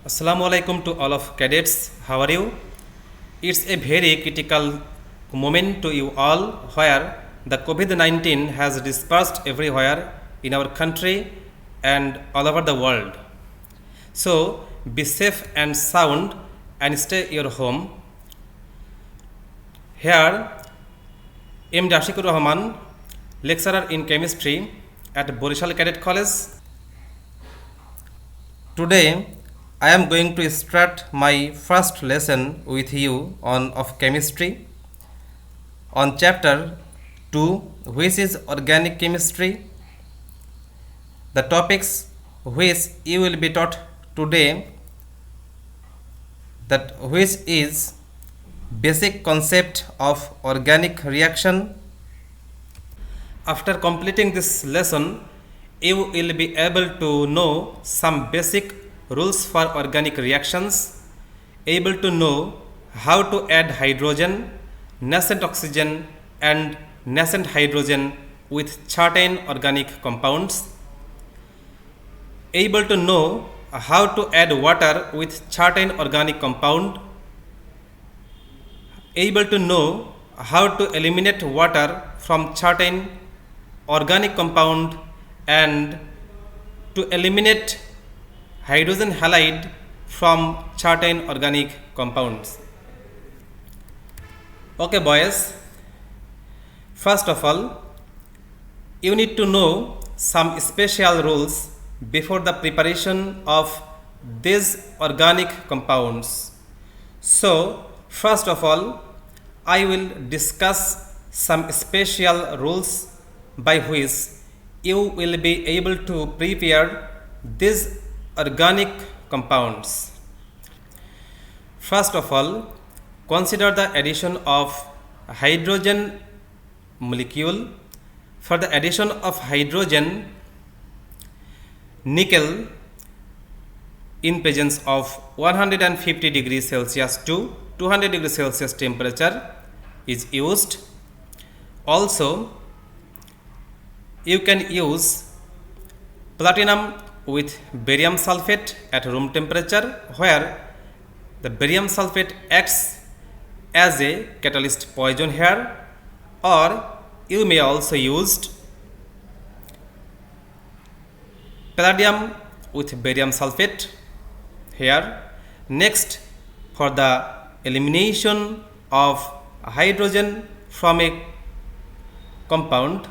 Assalamu alaikum to all of cadets. How are you? It's a very critical moment to you all where the COVID-19 has dispersed everywhere in our country and all over the world. So be safe and sound and stay at your home. Here, M. Dashikur Rahman, lecturer in chemistry at Borishal Cadet College. Today, I am going to start my first lesson with you on of chemistry on chapter 2, which is organic chemistry. The topics which you will be taught today, that which is basic concept of organic reaction. After completing this lesson, you will be able to know some basic rules for organic reactions, able to know how to add hydrogen, nascent oxygen and nascent hydrogen with certain organic compounds, able to know how to add water with certain organic compound, able to know how to eliminate water from certain organic compound and to eliminate hydrogen halide from certain organic compounds. Okay boys, first of all, you need to know some special rules before the preparation of these organic compounds. So, first of all, I will discuss some special rules by which you will be able to prepare these organic compounds. First of all, consider the addition of hydrogen molecule. For the addition of hydrogen, nickel in presence of 150 degrees Celsius to 200 degrees Celsius temperature is used. Also, you can use platinum with barium sulfate at room temperature, where the barium sulfate acts as a catalyst poison here, or you may also use palladium with barium sulfate here. Next, for the elimination of hydrogen from a compound,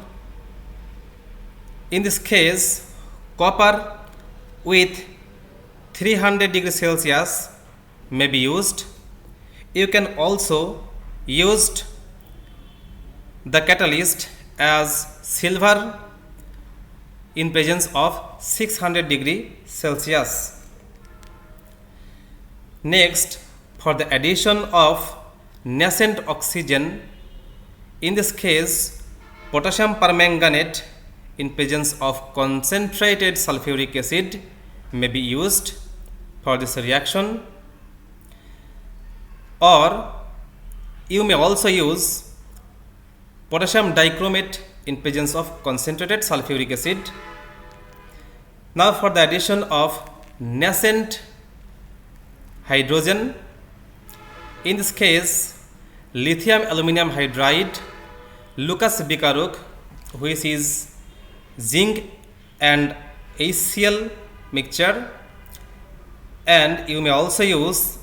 in this case copper with 300 degrees Celsius may be used. You can also use the catalyst as silver in presence of 600 degrees Celsius. Next, for the addition of nascent oxygen, in this case potassium permanganate in presence of concentrated sulfuric acid may be used for this reaction, or you may also use potassium dichromate in presence of concentrated sulfuric acid. Now for the addition of nascent hydrogen, in this case lithium aluminum hydride, Lucas Bicaruk, which is zinc and HCl mixture, and you may also use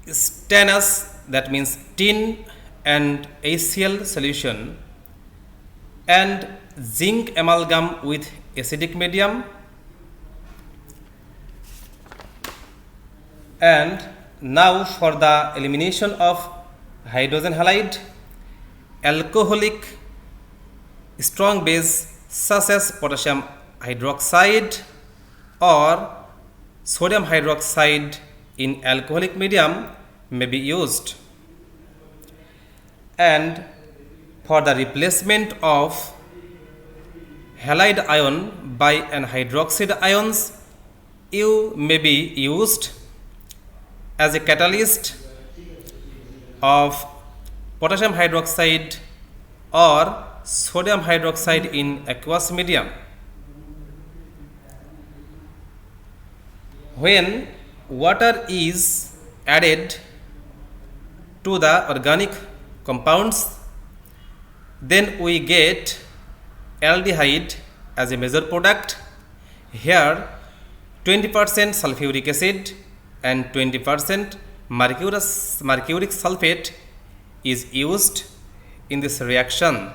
stannous, that means tin and HCl solution, and zinc amalgam with acidic medium. And now for the elimination of hydrogen halide, alcoholic strong base such as potassium hydroxide or sodium hydroxide in alcoholic medium may be used. And for the replacement of halide ion by an hydroxide ions, you may be used as a catalyst of potassium hydroxide or sodium hydroxide in aqueous medium. when water is added to the organic compounds, then we get aldehyde as a major product. Here 20% sulfuric acid and 20% mercuric sulfate is used in this reaction.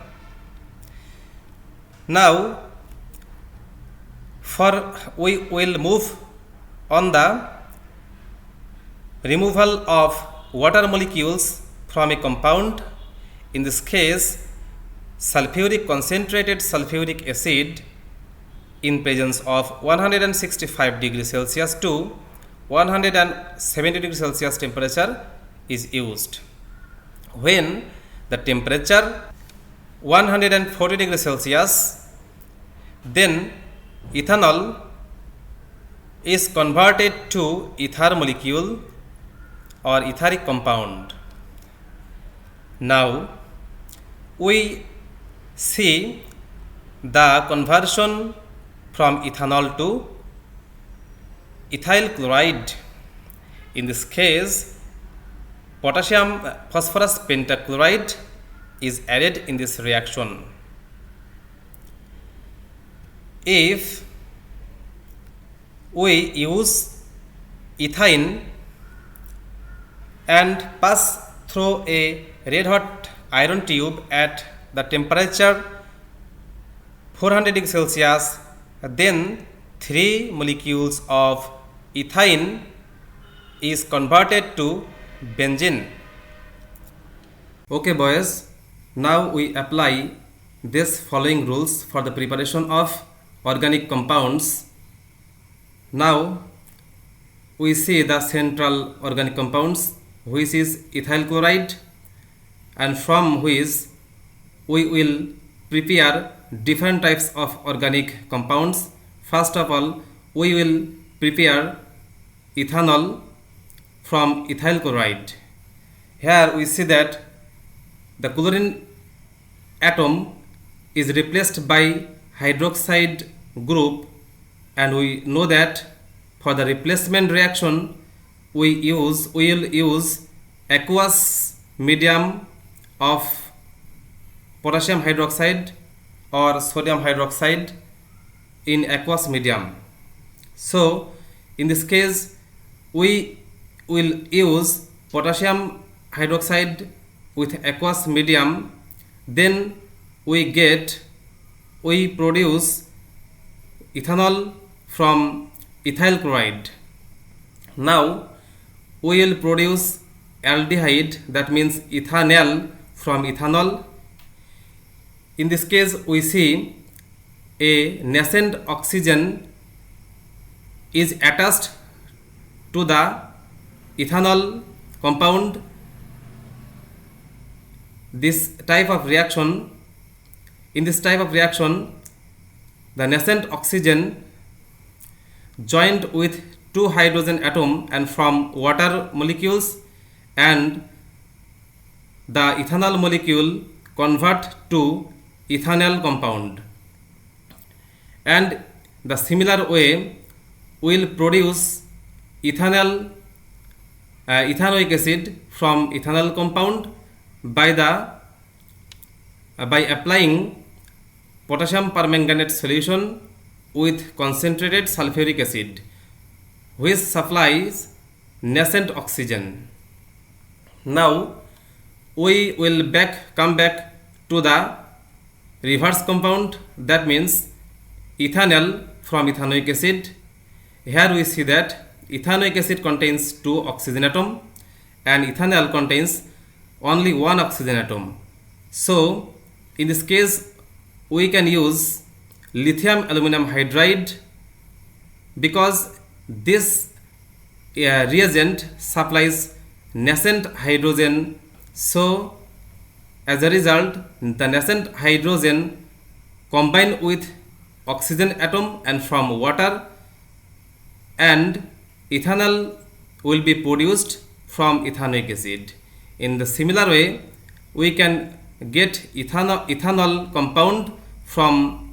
Now we will move on the removal of water molecules from a compound. In this case, concentrated sulfuric acid in presence of 165 degrees Celsius to 170 degrees Celsius temperature is used. When the temperature 140 degrees Celsius, then ethanol is converted to ether molecule or etheric compound. Now we see the conversion from ethanol to ethyl chloride. In this case, potassium phosphorus pentachloride is added in this reaction. If we use ethane and pass through a red hot iron tube at the temperature 400 degrees Celsius, then 3 molecules of ethane is converted to benzene. Okay boys, now we apply this following rules for the preparation of organic compounds. Now we see the central organic compounds, which is ethyl chloride, and from which we will prepare different types of organic compounds. First of all, we will prepare ethanol from ethyl chloride. Here we see that the chlorine atom is replaced by hydroxide group, and we know that for the replacement reaction we will use aqueous medium of potassium hydroxide or sodium hydroxide in aqueous medium. So in this case we will use potassium hydroxide with aqueous medium, then we produce ethanol from ethyl chloride. Now we will produce aldehyde, that means ethanal, from ethanol. In this case we see a nascent oxygen is attached to the ethanol compound. In this type of reaction, the nascent oxygen joined with 2 hydrogen atom and from water molecules, and the ethanol molecule convert to ethanol compound. And the similar way will produce ethanoic acid from ethanol compound by applying potassium permanganate solution with concentrated sulfuric acid, which supplies nascent oxygen. Now we will come back to the reverse compound, that means ethanol from ethanoic acid. Here we see that ethanoic acid contains 2 oxygen atom and ethanol contains only 1 oxygen atom. So in this case we can use lithium aluminum hydride, because this reagent supplies nascent hydrogen. So as a result, the nascent hydrogen combine with oxygen atom and from water, and ethanol will be produced from ethanoic acid. In the similar way, we can get ethanol compound from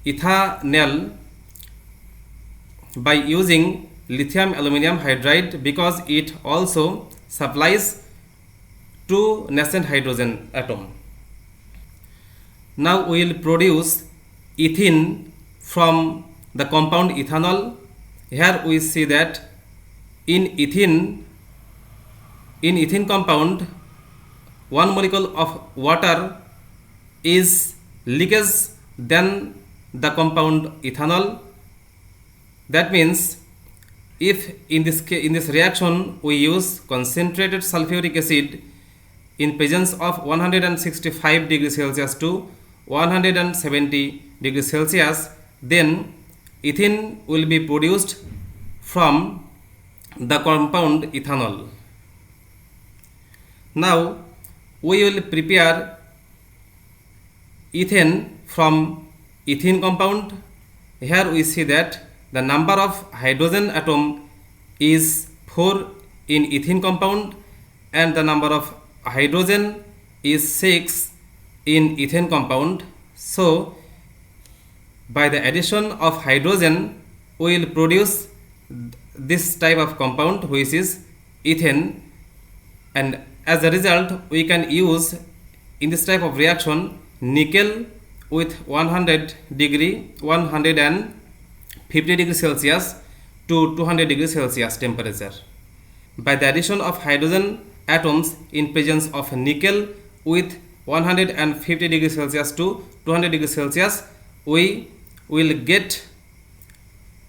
ethanol by using lithium aluminum hydride because it also supplies two nascent hydrogen atom. Now we will produce ethene from the compound ethanol. Here we see that in ethene compound, one molecule of water is leakage than the compound ethanol. That means if in this reaction we use concentrated sulfuric acid in presence of 165 degrees Celsius to 170 degrees Celsius, then ethene will be produced from the compound ethanol. Now we will prepare ethane from ethene compound. Here we see that the number of hydrogen atom is 4 in ethene compound and the number of hydrogen is 6 in ethane compound. So by the addition of hydrogen we will produce this type of compound which is ethane, and as a result we can use in this type of reaction nickel with 150 degrees Celsius to 200 degrees Celsius temperature. By the addition of hydrogen atoms in presence of nickel with 150 degrees Celsius to 200 degrees Celsius, we will get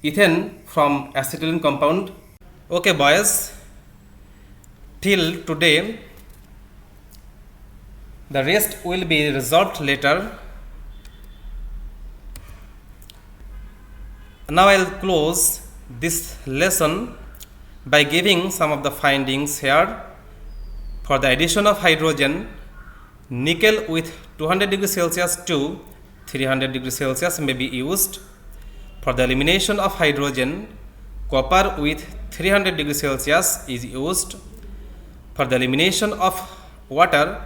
ethane from acetylene compound. Okay boys, till today the rest will be resolved later. Now I will close this lesson by giving some of the findings here. For the addition of hydrogen, nickel with 200 degrees Celsius to 300 degrees Celsius may be used. For the elimination of hydrogen, copper with 300 degrees Celsius is used. For the elimination of water,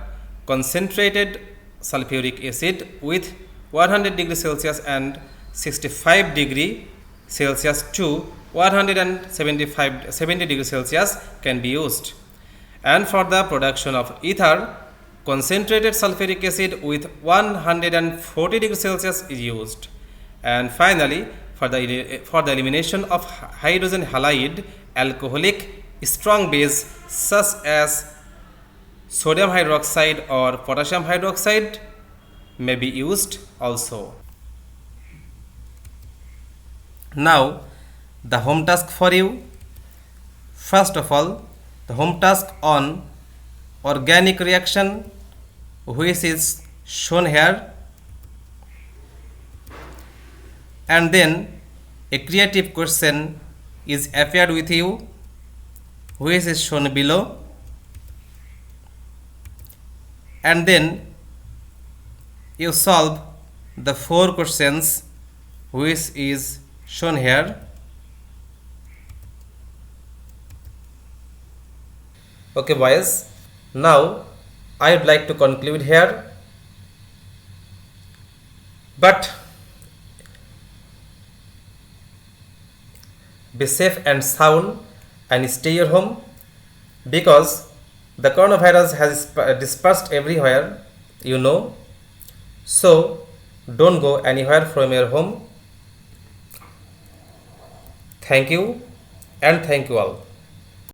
concentrated sulfuric acid with 100 degrees Celsius and 65 degree Celsius to 70 degrees Celsius can be used. And for the production of ether, concentrated sulfuric acid with 140 degrees Celsius is used. And finally, for the elimination of hydrogen halide, alcoholic strong base such as sodium hydroxide or potassium hydroxide may be used also. Now the home task for you. First of all, the home task on organic reaction which is shown here, and then a creative question is appeared with you which is shown below, and then you solve the 4 questions which is shown here. Okay boys, now I would like to conclude here, but be safe and sound and stay your home because the coronavirus has dispersed everywhere, you know, so don't go anywhere from your home. Thank you and thank you all.